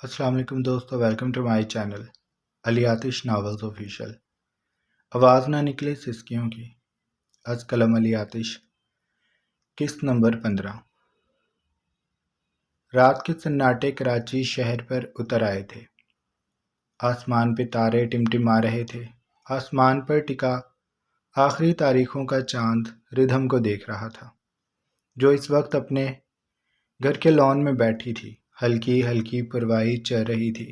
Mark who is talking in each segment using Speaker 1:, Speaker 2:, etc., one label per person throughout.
Speaker 1: السلام علیکم دوستو، ویلکم ٹو مائی چینل علی آتش ناولز آفیشیل۔ آواز نہ نکلے سسکیوں کی، از قلم علی آتش۔ قسط نمبر 15۔ رات کے سناٹے کراچی شہر پر اتر آئے تھے۔ آسمان پہ تارے ٹمٹما رہے تھے۔ آسمان پر ٹکا آخری تاریخوں کا چاند ردھم کو دیکھ رہا تھا، جو اس وقت اپنے گھر کے لان میں بیٹھی تھی۔ ہلکی ہلکی پروائی چل رہی تھی۔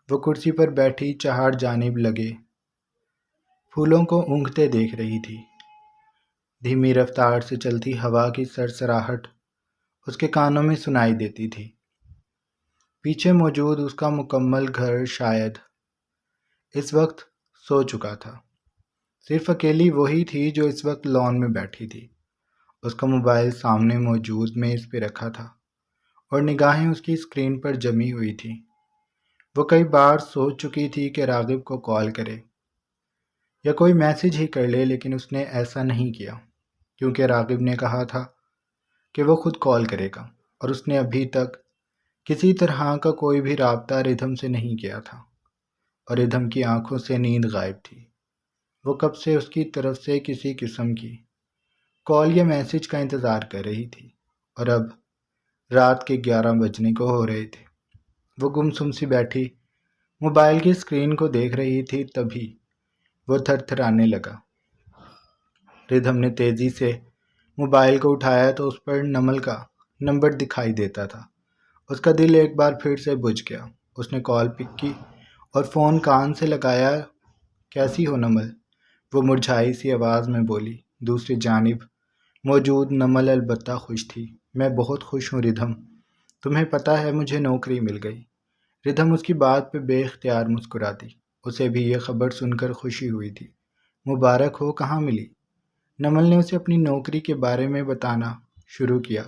Speaker 1: وہ کرسی پر بیٹھی چہار جانب لگے پھولوں کو اونگھتے دیکھ رہی تھی۔ دھیمی رفتار سے چلتی ہوا کی سرسراہٹ اس کے کانوں میں سنائی دیتی تھی۔ پیچھے موجود اس کا مکمل گھر شاید اس وقت سو چکا تھا۔ صرف اکیلی وہی تھی جو اس وقت لان میں بیٹھی تھی۔ اس کا موبائل سامنے موجود میز پہ رکھا تھا اور نگاہیں اس کی اسکرین پر جمی ہوئی تھیں۔ وہ کئی بار سوچ چکی تھی کہ راغب کو کال کرے یا کوئی میسج ہی کر لے، لیکن اس نے ایسا نہیں کیا کیونکہ راغب نے کہا تھا کہ وہ خود کال کرے گا، اور اس نے ابھی تک کسی طرح کا کوئی بھی رابطہ ردھم سے نہیں کیا تھا، اور ردھم کی آنکھوں سے نیند غائب تھی۔ وہ کب سے اس کی طرف سے کسی قسم کی کال یا میسج کا انتظار کر رہی تھی، اور اب رات کے 11 بجنے کو ہو رہے تھے۔ وہ گمسم سی بیٹھی موبائل کی اسکرین کو دیکھ رہی تھی، تبھی وہ تھر تھرانے لگا۔ ردھم نے تیزی سے موبائل کو اٹھایا تو اس پر نمل کا نمبر دکھائی دیتا تھا۔ اس کا دل ایک بار پھر سے بجھ گیا۔ اس نے کال پک کی اور فون کان سے لگایا۔ کیسی ہو نمل؟ وہ مرجھائی سی آواز میں بولی۔ دوسری جانب موجود نمل البتہ خوش تھی۔ میں بہت خوش ہوں ردھم، تمہیں پتہ ہے مجھے نوکری مل گئی۔ ردھم اس کی بات پہ بے اختیار مسکرا دی۔ اسے بھی یہ خبر سن کر خوشی ہوئی تھی۔ مبارک ہو، کہاں ملی؟ نمل نے اسے اپنی نوکری کے بارے میں بتانا شروع کیا۔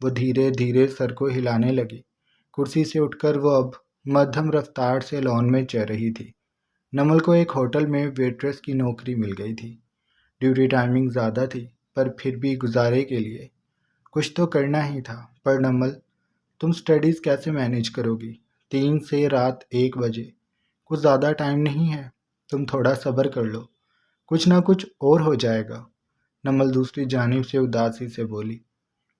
Speaker 1: وہ دھیرے دھیرے سر کو ہلانے لگی۔ کرسی سے اٹھ کر وہ اب مدھم رفتار سے لان میں چل رہی تھی۔ نمل کو ایک ہوٹل میں ویٹریس کی نوکری مل گئی تھی۔ ڈیوٹی ٹائمنگ زیادہ تھی، پر پھر بھی گزارے کے لیے کچھ تو کرنا ہی تھا۔ پر نمل، تم سٹڈیز کیسے مینیج کرو گی؟ 3 سے رات 1 بجے کچھ زیادہ ٹائم نہیں ہے؟ تم تھوڑا صبر کر لو، کچھ نہ کچھ اور ہو جائے گا۔ نمل دوسری جانب سے اداسی سے بولی۔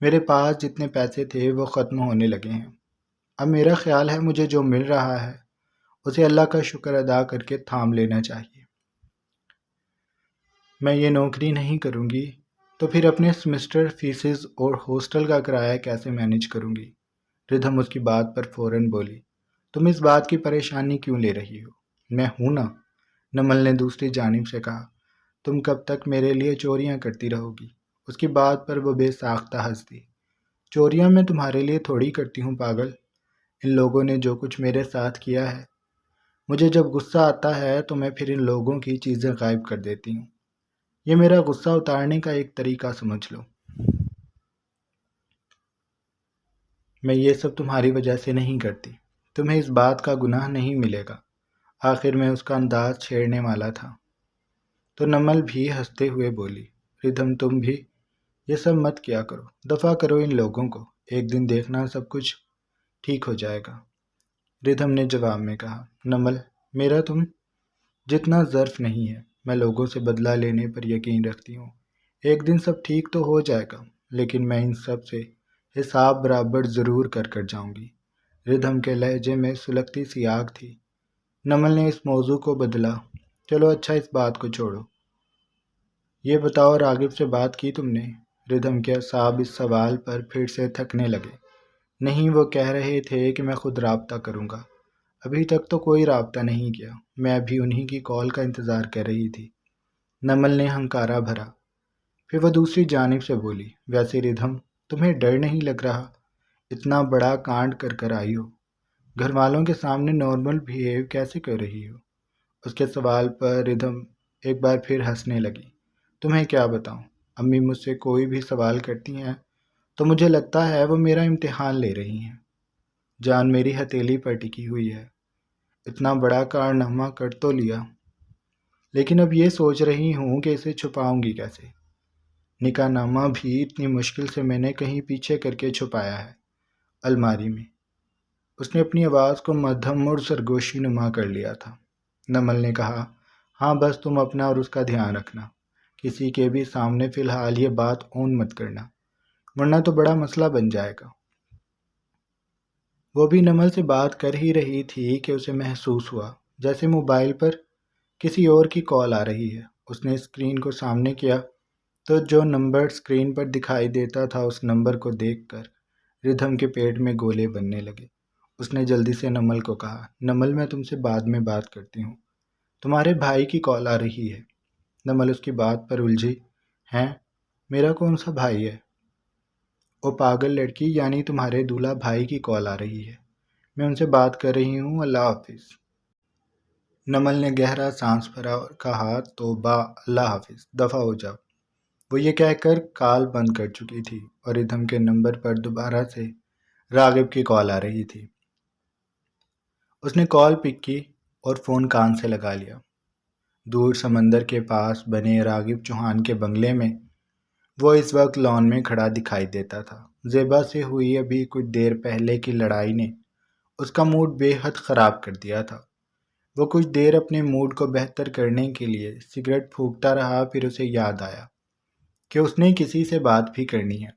Speaker 1: میرے پاس جتنے پیسے تھے وہ ختم ہونے لگے ہیں۔ اب میرا خیال ہے مجھے جو مل رہا ہے اسے اللہ کا شکر ادا کر کے تھام لینا چاہیے۔ میں یہ نوکری نہیں کروں گی تو پھر اپنے سیمسٹر فیسز اور ہاسٹل کا کرایہ کیسے مینیج کروں گی؟ ردھم اس کی بات پر فوراً بولی۔ تم اس بات کی پریشانی کیوں لے رہی ہو؟ میں ہوں نا، نمل نے دوسری جانب سے کہا۔ تم کب تک میرے لیے چوریاں کرتی رہو گی؟ اس کی بات پر وہ بے ساختہ ہنس دی۔ چوریاں میں تمہارے لیے تھوڑی کرتی ہوں پاگل۔ ان لوگوں نے جو کچھ میرے ساتھ کیا ہے، مجھے جب غصہ آتا ہے تو میں پھر ان لوگوں کی چیزیں غائب کر دیتی ہوں۔ یہ میرا غصہ اتارنے کا ایک طریقہ سمجھ لو۔ میں یہ سب تمہاری وجہ سے نہیں کرتی۔ تمہیں اس بات کا گناہ نہیں ملے گا۔ آخر میں اس کا انداز چھیڑنے والا تھا تو نمل بھی ہنستے ہوئے بولی۔ ردھم، تم بھی یہ سب مت کیا کرو، دفع کرو ان لوگوں کو، ایک دن دیکھنا سب کچھ ٹھیک ہو جائے گا۔ ردھم نے جواب میں کہا۔ نمل، میرا تم جتنا ظرف نہیں ہے۔ میں لوگوں سے بدلہ لینے پر یقین رکھتی ہوں۔ ایک دن سب ٹھیک تو ہو جائے گا، لیکن میں ان سب سے حساب برابر ضرور کر جاؤں گی۔ ردھم کے لہجے میں سلگتی سی آگ تھی۔ نمل نے اس موضوع کو بدلا۔ چلو اچھا، اس بات کو چھوڑو، یہ بتاؤ راغب سے بات کی تم نے؟ ردھم کے اعصاب اس سوال پر پھر سے تھکنے لگے۔ نہیں، وہ کہہ رہے تھے کہ میں خود رابطہ کروں گا۔ ابھی تک تو کوئی رابطہ نہیں کیا، میں ابھی انہی کی کال کا انتظار کر رہی تھی۔ نمل نے ہنکارا بھرا۔ پھر وہ دوسری جانب سے بولی۔ ویسے ردھم، تمہیں ڈر نہیں لگ رہا؟ اتنا بڑا کانڈ کر آئی ہو، گھر والوں کے سامنے نارمل بیہیو کیسے کر رہی ہو؟ اس کے سوال پر ردھم ایک بار پھر ہنسنے لگی۔ تمہیں کیا بتاؤں، امی مجھ سے کوئی بھی سوال کرتی ہیں تو مجھے لگتا ہے وہ میرا امتحان لے رہی ہیں۔ جان میری ہتھیلی پر ٹکی ہوئی ہے۔ اتنا بڑا کارنامہ کر تو لیا، لیکن اب یہ سوچ رہی ہوں کہ اسے چھپاؤں گی کیسے۔ نکاح نامہ بھی اتنی مشکل سے میں نے کہیں پیچھے کر کے چھپایا ہے، الماری میں۔ اس نے اپنی آواز کو مدھم اور سرگوشی نما کر لیا تھا۔ نمل نے کہا، ہاں بس تم اپنا اور اس کا دھیان رکھنا، کسی کے بھی سامنے فی الحال یہ بات اون مت کرنا، ورنہ تو بڑا مسئلہ بن جائے گا۔ وہ بھی نمل سے بات کر ہی رہی تھی کہ اسے محسوس ہوا جیسے موبائل پر کسی اور کی کال آ رہی ہے۔ اس نے اسکرین کو سامنے کیا تو جو نمبر اسکرین پر دکھائی دیتا تھا، اس نمبر کو دیکھ کر ردھم کے پیٹ میں گولے بننے لگے۔ اس نے جلدی سے نمل کو کہا، نمل میں تم سے بعد میں بات کرتی ہوں، تمہارے بھائی کی کال آ رہی ہے۔ نمل اس کی بات پر الجھی، ہیں؟ میرا کون سا بھائی ہے؟ او پاگل لڑکی، یعنی تمہارے دولہا بھائی کی کال آ رہی ہے، میں ان سے بات کر رہی ہوں، اللہ حافظ۔ نمل نے گہرا سانس بھرا اور کہا، توبہ، اللہ حافظ، دفع ہو جاؤ۔ وہ یہ کہہ کر کال بند کر چکی تھی اور ردھم کے نمبر پر دوبارہ سے راغب کی کال آ رہی تھی۔ اس نے کال پک کی اور فون کان سے لگا لیا۔ دور سمندر کے پاس بنے راغب چوہان کے بنگلے میں وہ اس وقت لان میں کھڑا دکھائی دیتا تھا۔ زیبا سے ہوئی ابھی کچھ دیر پہلے کی لڑائی نے اس کا موڈ بے حد خراب کر دیا تھا۔ وہ کچھ دیر اپنے موڈ کو بہتر کرنے کے لیے سگریٹ پھونکتا رہا، پھر اسے یاد آیا کہ اس نے کسی سے بات بھی کرنی ہے۔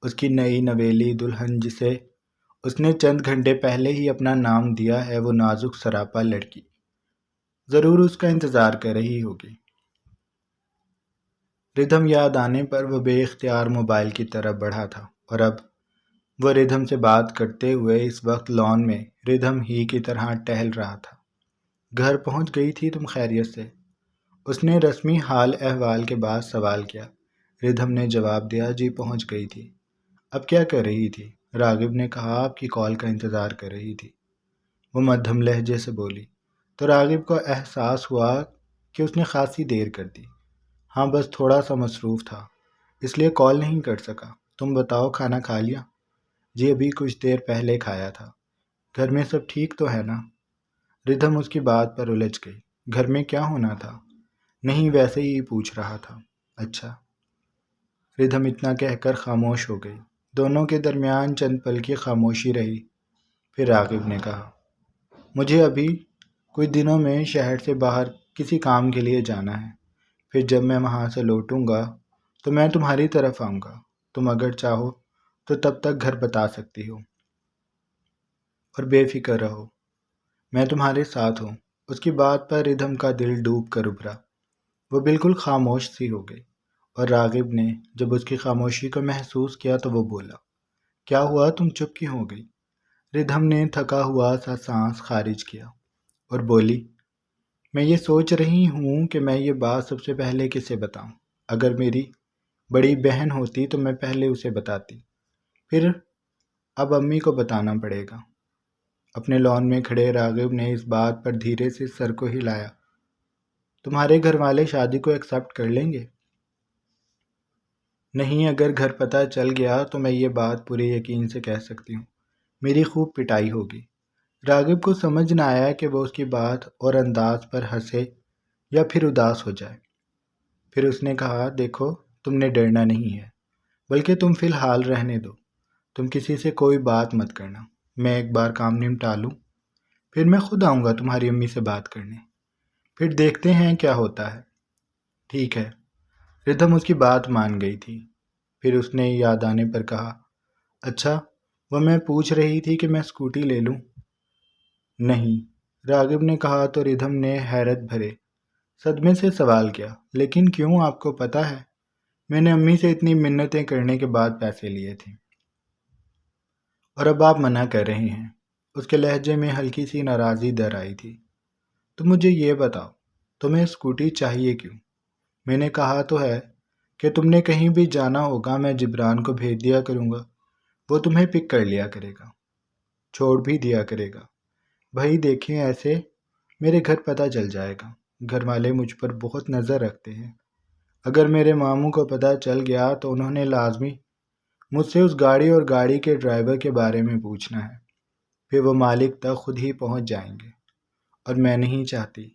Speaker 1: اس کی نئی نویلی دلہن، جسے اس نے چند گھنٹے پہلے ہی اپنا نام دیا ہے، وہ نازک سراپا لڑکی ضرور اس کا انتظار کر رہی ہوگی۔ ردھم یاد آنے پر وہ بے اختیار موبائل کی طرف بڑھا تھا، اور اب وہ ردھم سے بات کرتے ہوئے اس وقت لان میں ردھم ہی کی طرح ٹہل رہا تھا۔ گھر پہنچ گئی تھی تم خیریت سے؟ اس نے رسمی حال احوال کے بعد سوال کیا۔ ردھم نے جواب دیا، جی پہنچ گئی تھی۔ اب کیا کر رہی تھی؟ راغب نے کہا، آپ کی کال کا انتظار کر رہی تھی، وہ مدھم لہجے سے بولی۔ تو راغب کو احساس ہوا کہ اس نے خاصی دیر کر دی۔ ہاں بس تھوڑا سا مصروف تھا، اس لیے کال نہیں کر سکا۔ تم بتاؤ، کھانا کھا لیا؟ جی ابھی کچھ دیر پہلے کھایا تھا۔ گھر میں سب ٹھیک تو ہے نا؟ ردھم اس کی بات پر الجھ گئی۔ گھر میں کیا ہونا تھا؟ نہیں، ویسے ہی پوچھ رہا تھا۔ اچھا۔ ردھم اتنا کہہ کر خاموش ہو گئی۔ دونوں کے درمیان چند پل کی خاموشی رہی، پھر راغب نے کہا، مجھے ابھی کچھ دنوں میں شہر سے باہر کسی کام کے لیے جانا ہے، پھر جب میں وہاں سے لوٹوں گا تو میں تمہاری طرف آؤں گا۔ تم اگر چاہو تو تب تک گھر بتا سکتی ہو، اور بے فکر رہو، میں تمہارے ساتھ ہوں۔ اس کی بات پر ردھم کا دل ڈوب کر ابھرا۔ وہ بالکل خاموش سی ہو گئی، اور راغب نے جب اس کی خاموشی کو محسوس کیا تو وہ بولا، کیا ہوا، تم چپ کیوں ہو گئی؟ ردھم نے تھکا ہوا سا سانس خارج کیا اور بولی، میں یہ سوچ رہی ہوں کہ میں یہ بات سب سے پہلے کسے بتاؤں۔ اگر میری بڑی بہن ہوتی تو میں پہلے اسے بتاتی، پھر اب امی کو بتانا پڑے گا۔ اپنے لان میں کھڑے راغب نے اس بات پر دھیرے سے سر کو ہلایا۔ تمہارے گھر والے شادی کو ایکسپٹ کر لیں گے؟ نہیں، اگر گھر پتہ چل گیا تو میں یہ بات پورے یقین سے کہہ سکتی ہوں، میری خوب پٹائی ہوگی۔ راغب کو سمجھ نہ آیا کہ وہ اس کی بات اور انداز پر ہنسے یا پھر اداس ہو جائے۔ پھر اس نے کہا، دیکھو، تم نے ڈرنا نہیں ہے، بلکہ تم فی الحال رہنے دو، تم کسی سے کوئی بات مت کرنا۔ میں ایک بار کام نمٹا لوں، پھر میں خود آؤں گا تمہاری امی سے بات کرنے، پھر دیکھتے ہیں کیا ہوتا ہے۔ ٹھیک ہے۔ ردھم اس کی بات مان گئی تھی۔ پھر اس نے یاد آنے پر کہا، اچھا، وہ میں پوچھ رہی تھی کہ میں اسکوٹی لے لوں؟ نہیں، راغب نے کہا تو ردھم نے حیرت بھرے صدمے سے سوال کیا، لیکن کیوں؟ آپ کو پتہ ہے میں نے امی سے اتنی منتیں کرنے کے بعد پیسے لیے تھے، اور اب آپ منع کر رہے ہیں۔ اس کے لہجے میں ہلکی سی ناراضی در آئی تھی۔ تو مجھے یہ بتاؤ، تمہیں اسکوٹی چاہیے کیوں؟ میں نے کہا تو ہے کہ تم نے کہیں بھی جانا ہوگا میں جبران کو بھیج دیا کروں گا، وہ تمہیں پک کر لیا کرے گا، چھوڑ بھی دیا کرے گا۔ بھائی دیکھیں، ایسے میرے گھر پتہ چل جائے گا، گھر والے مجھ پر بہت نظر رکھتے ہیں۔ اگر میرے ماموں کو پتہ چل گیا تو انہوں نے لازمی مجھ سے اس گاڑی اور گاڑی کے ڈرائیور کے بارے میں پوچھنا ہے، پھر وہ مالک تک خود ہی پہنچ جائیں گے، اور میں نہیں چاہتی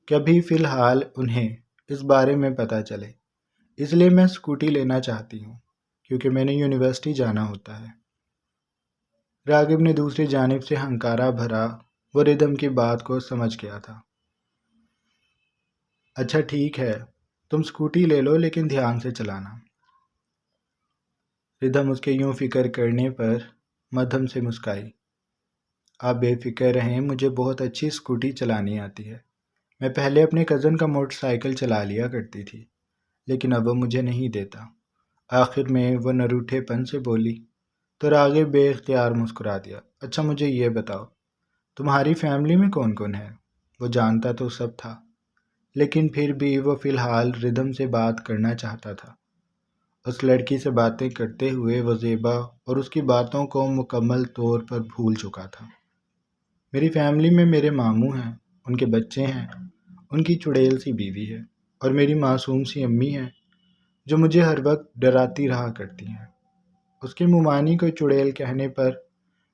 Speaker 1: کہ ابھی فی الحال انہیں اس بارے میں پتہ چلے۔ اس لیے میں اسکوٹی لینا چاہتی ہوں، کیونکہ میں نے یونیورسٹی جانا ہوتا ہے۔ راغب نے دوسری جانب سے ہنکارا بھرا، وہ ردھم کی بات کو سمجھ گیا تھا۔ اچھا ٹھیک ہے، تم سکوٹی لے لو لیکن دھیان سے چلانا۔ ردھم اس کے یوں فکر کرنے پر مدھم سے مسکرائی۔ آپ بے فکر رہیں، مجھے بہت اچھی سکوٹی چلانی آتی ہے۔ میں پہلے اپنے کزن کا موٹر سائیکل چلا لیا کرتی تھی، لیکن اب وہ مجھے نہیں دیتا۔ آخر میں وہ نروٹھے پن سے بولی تو راغب بے اختیار مسکرا دیا۔ اچھا مجھے یہ بتاؤ، تمہاری فیملی میں کون کون ہے؟ وہ جانتا تو سب تھا، لیکن پھر بھی وہ فی الحال ردھم سے بات کرنا چاہتا تھا۔ اس لڑکی سے باتیں کرتے ہوئے وہ زیبا اور اس کی باتوں کو مکمل طور پر بھول چکا تھا۔ میری فیملی میں میرے ماموں ہیں، ان کے بچے ہیں، ان کی چڑیل سی بیوی ہے، اور میری معصوم سی امی ہے جو مجھے ہر وقت ڈراتی رہا کرتی ہیں۔ اس کے ممانی کو چڑیل کہنے پر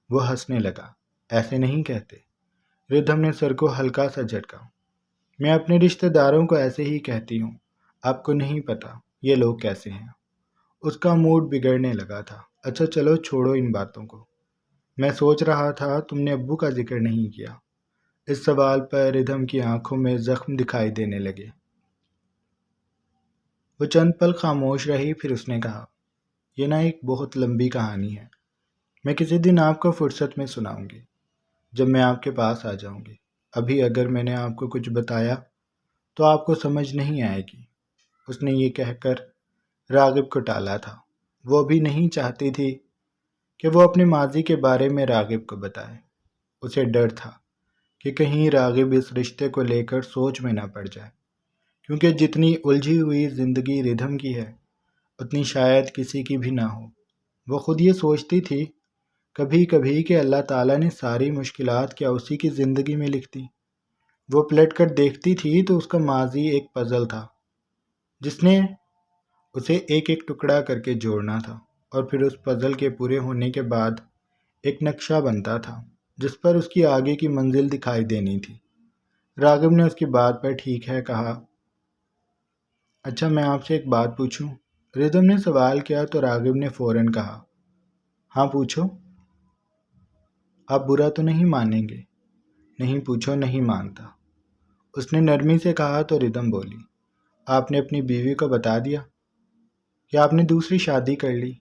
Speaker 1: وہ ہنسنے لگا۔ ایسے نہیں کہتے۔ ردھم نے سر کو ہلکا سا جھٹکا۔ میں اپنے رشتہ داروں کو ایسے ہی کہتی ہوں، آپ کو نہیں پتا یہ لوگ کیسے ہیں۔ اس کا موڈ بگڑنے لگا تھا۔ اچھا چلو چھوڑو ان باتوں کو، میں سوچ رہا تھا تم نے ابو کا ذکر نہیں کیا۔ اس سوال پر ردھم کی آنکھوں میں زخم دکھائی دینے لگے۔ وہ چند پل خاموش رہی، پھر اس نے کہا، یہ نا ایک بہت لمبی کہانی ہے، میں کسی دن آپ کو فرصت میں سناؤں گی، جب میں آپ کے پاس آ جاؤں گی۔ ابھی اگر میں نے آپ کو کچھ بتایا تو آپ کو سمجھ نہیں آئے گی۔ اس نے یہ کہہ کر راغب کو ٹالا تھا۔ وہ بھی نہیں چاہتی تھی کہ وہ اپنے ماضی کے بارے میں راغب کو بتائے۔ اسے ڈر تھا کہ کہیں راغب اس رشتے کو لے کر سوچ میں نہ پڑ جائے، کیونکہ جتنی الجھی ہوئی زندگی ردھم کی ہے اتنی شاید کسی کی بھی نہ ہو۔ وہ خود یہ سوچتی تھی کبھی کبھی کہ اللہ تعالیٰ نے ساری مشکلات کیا اسی کی زندگی میں لکھ دی۔ وہ پلٹ کر دیکھتی تھی تو اس کا ماضی ایک پزل تھا جس نے اسے ایک ایک ٹکڑا کر کے جوڑنا تھا، اور پھر اس پزل کے پورے ہونے کے بعد ایک نقشہ بنتا تھا جس پر اس کی آگے کی منزل دکھائی دینی تھی۔ راغب نے اس کی بات پر ٹھیک ہے کہا۔ اچھا میں آپ سے ایک بات پوچھوں؟ ردھم نے سوال کیا تو راغب نے فوراً کہا، ہاں پوچھو۔ آپ برا تو نہیں مانیں گے؟ نہیں پوچھو نہیں مانتا، اس نے نرمی سے کہا تو ردھم بولی، آپ نے اپنی بیوی کو بتا دیا کہ آپ نے دوسری شادی کر لی؟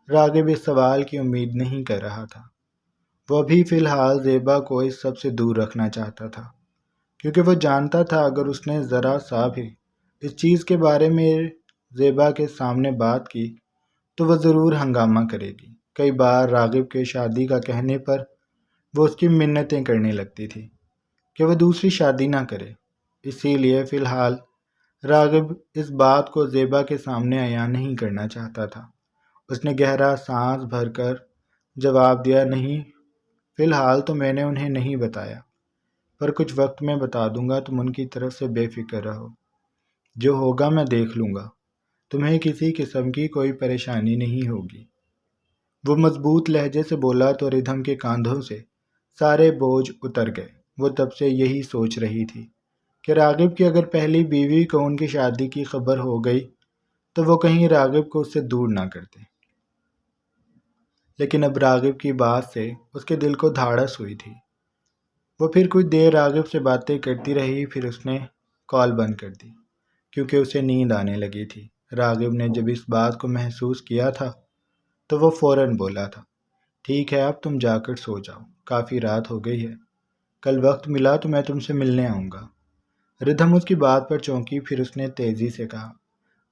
Speaker 1: راغب اس سوال کی امید نہیں کر رہا تھا۔ وہ بھی فی الحال زیبا کو اس سب سے دور رکھنا چاہتا تھا، کیونکہ وہ جانتا تھا اگر اس نے ذرا سا بھی اس چیز کے بارے میں زیبا کے سامنے بات کی تو وہ ضرور ہنگامہ کرے گی۔ کئی بار راغب کے شادی کا کہنے پر وہ اس کی منتیں کرنے لگتی تھی کہ وہ دوسری شادی نہ کرے۔ اسی لیے فی الحال راغب اس بات کو زیبا کے سامنے عیاں نہیں کرنا چاہتا تھا۔ اس نے گہرا سانس بھر کر جواب دیا، نہیں فی الحال تو میں نے انہیں نہیں بتایا، پر کچھ وقت میں بتا دوں گا، تم ان کی طرف سے بے فکر رہو، جو ہوگا میں دیکھ لوں گا، تمہیں کسی قسم کی کوئی پریشانی نہیں ہوگی۔ وہ مضبوط لہجے سے بولا تو ردھم کے کاندھوں سے سارے بوجھ اتر گئے۔ وہ تب سے یہی سوچ رہی تھی کہ راغب کی اگر پہلی بیوی کو ان کی شادی کی خبر ہو گئی تو وہ کہیں راغب کو اس سے دور نہ کرتے۔ لیکن اب راغب کی بات سے اس کے دل کو دھاڑس ہوئی تھی۔ وہ پھر کچھ دیر راغب سے باتیں کرتی رہی، پھر اس نے کال بند کر دی کیونکہ اسے نیند آنے لگی تھی۔ راغب نے جب اس بات کو محسوس کیا تھا تو وہ فوراً بولا تھا، ٹھیک ہے اب تم جا کر سو جاؤ، کافی رات ہو گئی ہے، کل وقت ملا تو میں تم سے ملنے آؤں گا۔ ردھم اس کی بات پر چونکی، پھر اس نے تیزی سے کہا،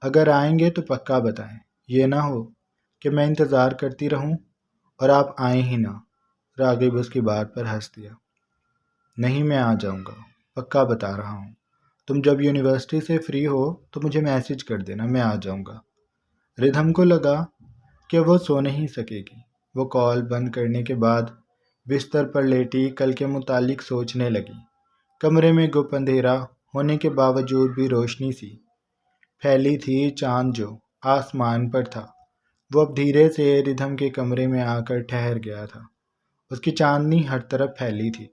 Speaker 1: اگر آئیں گے تو پکا بتائیں، یہ نہ ہو کہ میں انتظار کرتی رہوں اور آپ آئیں ہی نہ۔ راغب اس کی بات پر ہنس دیا، نہیں میں آ جاؤں گا، پکا بتا رہا ہوں، تم جب یونیورسٹی سے فری ہو تو مجھے میسج کر دینا، میں آ جاؤں گا۔ ردھم کو لگا کہ وہ سو نہیں سکے گی۔ وہ کال بند کرنے کے بعد بستر پر لیٹی کل کے متعلق سوچنے لگی۔ کمرے میں گپ اندھیرا ہونے کے باوجود بھی روشنی سی پھیلی تھی، چاند جو آسمان پر تھا وہ اب دھیرے سے ردھم کے کمرے میں آ کر ٹھہر گیا تھا۔ اس کی چاندنی ہر طرف پھیلی تھی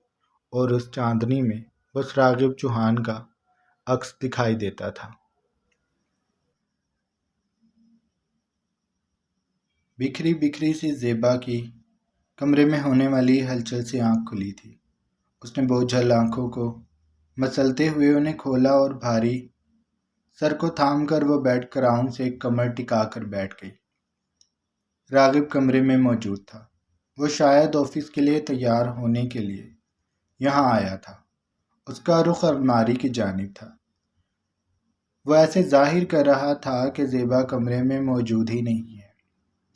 Speaker 1: اور اس چاندنی میں بس راغب چوہان کا عکس دکھائی دیتا تھا۔ بکھری بکھری سی زیبا کی کمرے میں ہونے والی ہلچل سے آنکھ کھلی تھی۔ اس نے بوجھل آنکھوں کو مسلتے ہوئے انہیں کھولا اور بھاری سر کو تھام کر وہ بیڈ کراؤن سے کمر ٹکا کر بیٹھ گئی۔ راغب کمرے میں موجود تھا۔ وہ شاید آفس کے لیے تیار ہونے کے لیے یہاں آیا تھا۔ اس کا رخ الماری کی جانب تھا۔ وہ ایسے ظاہر کر رہا تھا کہ زیبا کمرے میں موجود ہی نہیں ہے۔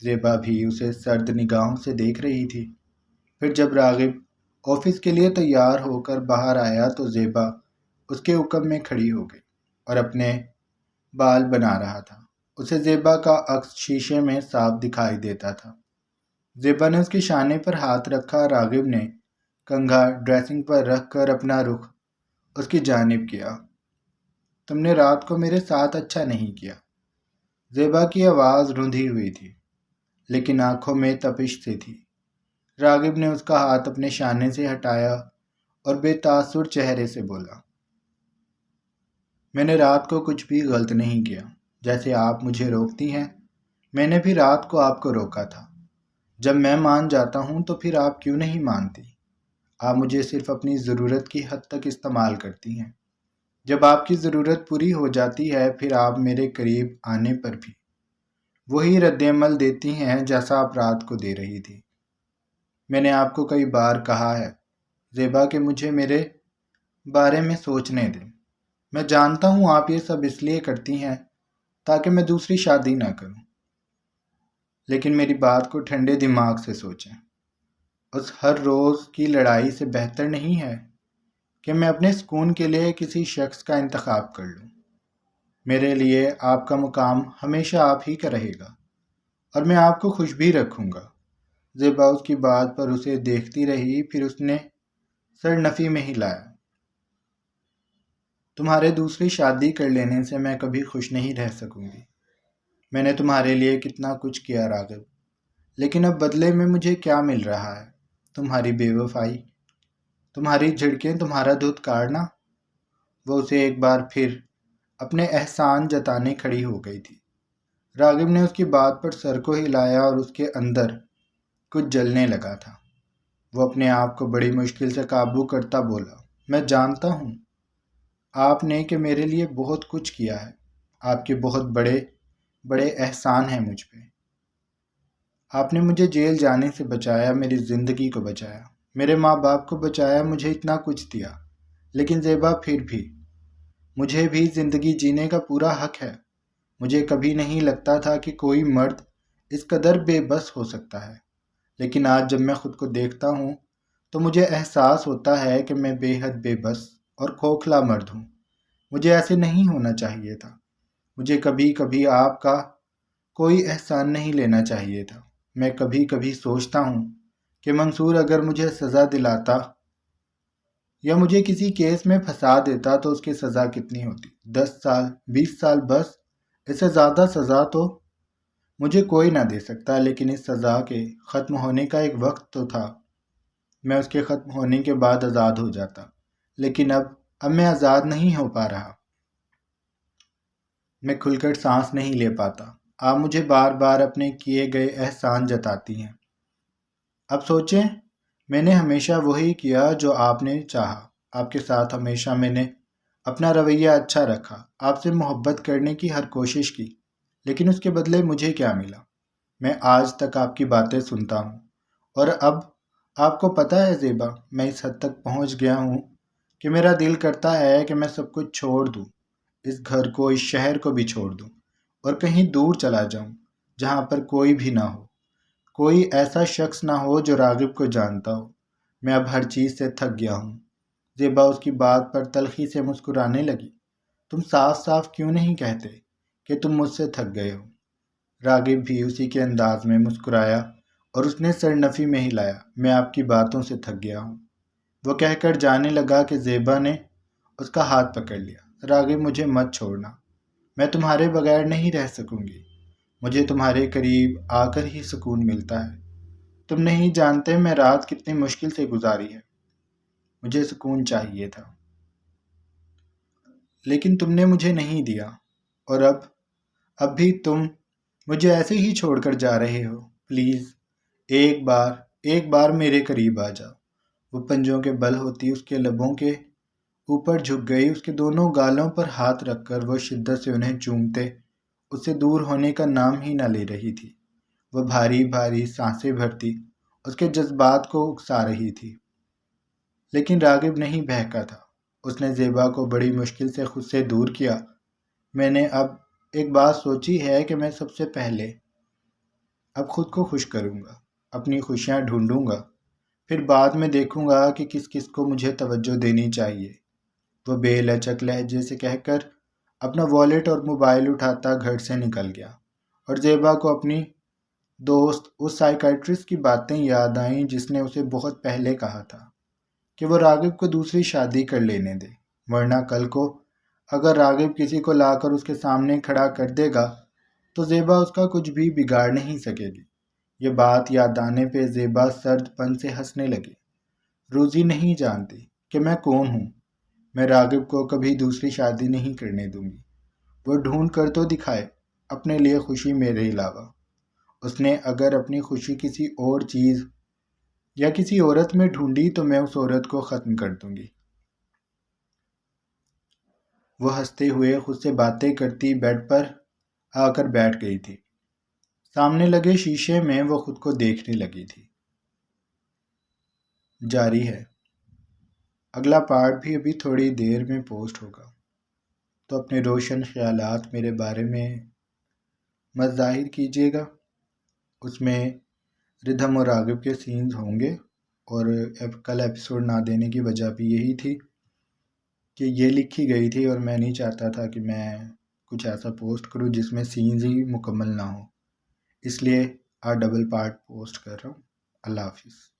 Speaker 1: زیبا بھی اسے سرد نگاہوں سے دیکھ رہی تھی۔ پھر جب راغب آفس کے لیے تیار ہو کر باہر آیا تو زیبا اس کے حکم میں کھڑی ہو گئی اور اپنے بال بنا رہا تھا۔ اسے زیبا کا عکس شیشے میں صاف دکھائی دیتا تھا۔ زیبا نے اس کے شانے پر ہاتھ رکھا۔ راغب نے کنگھا ڈریسنگ پر رکھ کر اپنا رخ اس کی جانب کیا۔ تم نے رات کو میرے ساتھ اچھا نہیں کیا۔ زیبا کی آواز رندھی ہوئی تھی لیکن آنکھوں میں تپش سی تھی۔ راغب نے اس کا ہاتھ اپنے شانے سے ہٹایا اور بے تاثر چہرے سے بولا، میں نے رات کو کچھ بھی غلط نہیں کیا۔ جیسے آپ مجھے روکتی ہیں، میں نے بھی رات کو آپ کو روکا تھا۔ جب میں مان جاتا ہوں تو پھر آپ کیوں نہیں مانتی؟ آپ مجھے صرف اپنی ضرورت کی حد تک استعمال کرتی ہیں۔ جب آپ کی ضرورت پوری ہو جاتی ہے پھر آپ میرے قریب آنے پر بھی وہی رد عمل دیتی ہیں جیسا آپ رات کو دے رہی تھی۔ میں نے آپ کو کئی بار کہا ہے زیبا کہ مجھے میرے بارے میں سوچنے دیں۔ میں جانتا ہوں آپ یہ سب اس لیے کرتی ہیں تاکہ میں دوسری شادی نہ کروں، لیکن میری بات کو ٹھنڈے دماغ سے سوچیں۔ اس ہر روز کی لڑائی سے بہتر نہیں ہے کہ میں اپنے سکون کے لیے کسی شخص کا انتخاب کر لوں۔ میرے لیے آپ کا مقام ہمیشہ آپ ہی کا رہے گا اور میں آپ کو خوش بھی رکھوں گا۔ زیبا اس کی بات پر اسے دیکھتی رہی، پھر اس نے سر نفی میں ہلایا۔ تمہارے دوسری شادی کر لینے سے میں کبھی خوش نہیں رہ سکوں گی۔ میں نے تمہارے لیے کتنا کچھ کیا راغب، لیکن اب بدلے میں مجھے کیا مل رہا ہے؟ تمہاری بے وفائی، تمہاری جھڑکیں، تمہارا دودھ کاڑنا۔ وہ اسے ایک بار پھر اپنے احسان جتانے کھڑی ہو گئی تھی۔ راغب نے اس کی بات پر سر کو ہلایا اور اس کے اندر کچھ جلنے لگا تھا۔ وہ اپنے آپ کو بڑی مشکل سے قابو کرتا بولا، میں جانتا ہوں آپ نے کہ میرے لیے بہت کچھ کیا ہے۔ آپ کے بہت بڑے بڑے احسان ہیں مجھ پہ۔ آپ نے مجھے جیل جانے سے بچایا، میری زندگی کو بچایا، میرے ماں باپ کو بچایا، مجھے اتنا کچھ دیا۔ لیکن زیبا پھر بھی مجھے بھی زندگی جینے کا پورا حق ہے۔ مجھے کبھی نہیں لگتا تھا کہ کوئی مرد اس قدر بے بس ہو سکتا ہے، لیکن آج جب میں خود کو دیکھتا ہوں تو مجھے احساس ہوتا ہے کہ میں بے حد بے بس اور کھوکھلا مرد ہوں۔ مجھے ایسے نہیں ہونا چاہیے تھا۔ مجھے کبھی کبھی آپ کا کوئی احسان نہیں لینا چاہیے تھا۔ میں کبھی کبھی سوچتا ہوں کہ منصور اگر مجھے سزا دلاتا یا مجھے کسی کیس میں پھنسا دیتا تو اس کی سزا کتنی ہوتی؟ 10 سال، 20 سال بس۔ اس سے زیادہ سزا تو مجھے کوئی نہ دے سکتا، لیکن اس سزا کے ختم ہونے کا ایک وقت تو تھا۔ میں اس کے ختم ہونے کے بعد آزاد ہو جاتا، لیکن اب میں آزاد نہیں ہو پا رہا۔ میں کھل کر سانس نہیں لے پاتا۔ آپ مجھے بار بار اپنے کیے گئے احسان جتاتی ہیں۔ اب سوچیں، میں نے ہمیشہ وہی کیا جو آپ نے چاہا۔ آپ کے ساتھ ہمیشہ میں نے اپنا رویہ اچھا رکھا، آپ سے محبت کرنے کی ہر کوشش کی، لیکن اس کے بدلے مجھے کیا ملا؟ میں آج تک آپ کی باتیں سنتا ہوں، اور اب آپ کو پتہ ہے زیبا، میں اس حد تک پہنچ گیا ہوں کہ میرا دل کرتا ہے کہ میں سب کچھ چھوڑ دوں، اس گھر کو، اس شہر کو بھی چھوڑ دوں اور کہیں دور چلا جاؤں جہاں پر کوئی بھی نہ ہو، کوئی ایسا شخص نہ ہو جو راغب کو جانتا ہو۔ میں اب ہر چیز سے تھک گیا ہوں۔ زیبا اس کی بات پر تلخی سے مسکرانے لگی۔ تم صاف صاف کیوں نہیں کہتے کہ تم مجھ سے تھک گئے ہو؟ راغب بھی اسی کے انداز میں مسکرایا اور اس نے سر نفی میں ہلایا۔ میں آپ کی باتوں سے تھک گیا ہوں، وہ کہہ کر جانے لگا کہ زیبا نے اس کا ہاتھ پکڑ لیا۔ راغب، مجھے مت چھوڑنا، میں تمہارے بغیر نہیں رہ سکوں گی۔ مجھے تمہارے قریب آ کر ہی سکون ملتا ہے۔ تم نہیں جانتے میں رات کتنی مشکل سے گزاری ہے۔ مجھے سکون چاہیے تھا، لیکن تم نے مجھے نہیں دیا، اور اب بھی تم مجھے ایسے ہی چھوڑ کر جا رہے ہو۔ پلیز ایک بار ایک بار میرے قریب آ جا۔ وہ پنجوں کے بل ہوتی اس کے لبوں کے اوپر جھک گئی، اس کے دونوں گالوں پر ہاتھ رکھ کر وہ شدت سے انہیں چومتے، اس سے دور ہونے کا نام ہی نہ لے رہی تھی۔ وہ بھاری بھاری سانسیں بھرتی اس کے جذبات کو اکسا رہی تھی، لیکن راغب نہیں بہکا تھا۔ اس نے زیبا کو بڑی مشکل سے خود سے دور کیا۔ میں نے اب ایک بات سوچی ہے کہ میں سب سے پہلے اب خود کو خوش کروں گا، اپنی خوشیاں ڈھونڈوں گا، پھر بعد میں دیکھوں گا کہ کس کس کو مجھے توجہ دینی چاہیے۔ وہ بے لچک لہجے سے کہہ کر اپنا والیٹ اور موبائل اٹھاتا گھر سے نکل گیا، اور زیبا کو اپنی دوست اس سائیکائٹرسٹ کی باتیں یاد آئیں جس نے اسے بہت پہلے کہا تھا کہ وہ راغب کو دوسری شادی کر لینے دے، ورنہ کل کو اگر راغب کسی کو لا کر اس کے سامنے کھڑا کر دے گا تو زیبا اس کا کچھ بھی بگاڑ نہیں سکے گی۔ یہ بات یاد آنے پہ زیبا سرد پن سے ہنسنے لگی۔ روزی نہیں جانتی کہ میں کون ہوں۔ میں راغب کو کبھی دوسری شادی نہیں کرنے دوں گی۔ وہ ڈھونڈ کر تو دکھائے اپنے لیے خوشی میرے علاوہ۔ اس نے اگر اپنی خوشی کسی اور چیز یا کسی عورت میں ڈھونڈی تو میں اس عورت کو ختم کر دوں گی۔ وہ ہنستے ہوئے خود سے باتیں کرتی بیڈ پر آ کر بیٹھ گئی تھی۔ سامنے لگے شیشے میں وہ خود کو دیکھنے لگی تھی۔ جاری ہے۔ اگلا پارٹ بھی ابھی تھوڑی دیر میں پوسٹ ہوگا، تو اپنے روشن خیالات میرے بارے میں مت ظاہر کیجیے گا۔ اس میں ردھم اور راغب کے سینز ہوں گے، اور کل ایپیسوڈ نہ دینے کی وجہ بھی یہی تھی کہ یہ لکھی گئی تھی اور میں نہیں چاہتا تھا کہ میں کچھ ایسا پوسٹ کروں جس میں سینز ہی مکمل نہ ہوں، اس لیے ڈبل پارٹ پوسٹ کر رہا ہوں۔ اللہ حافظ۔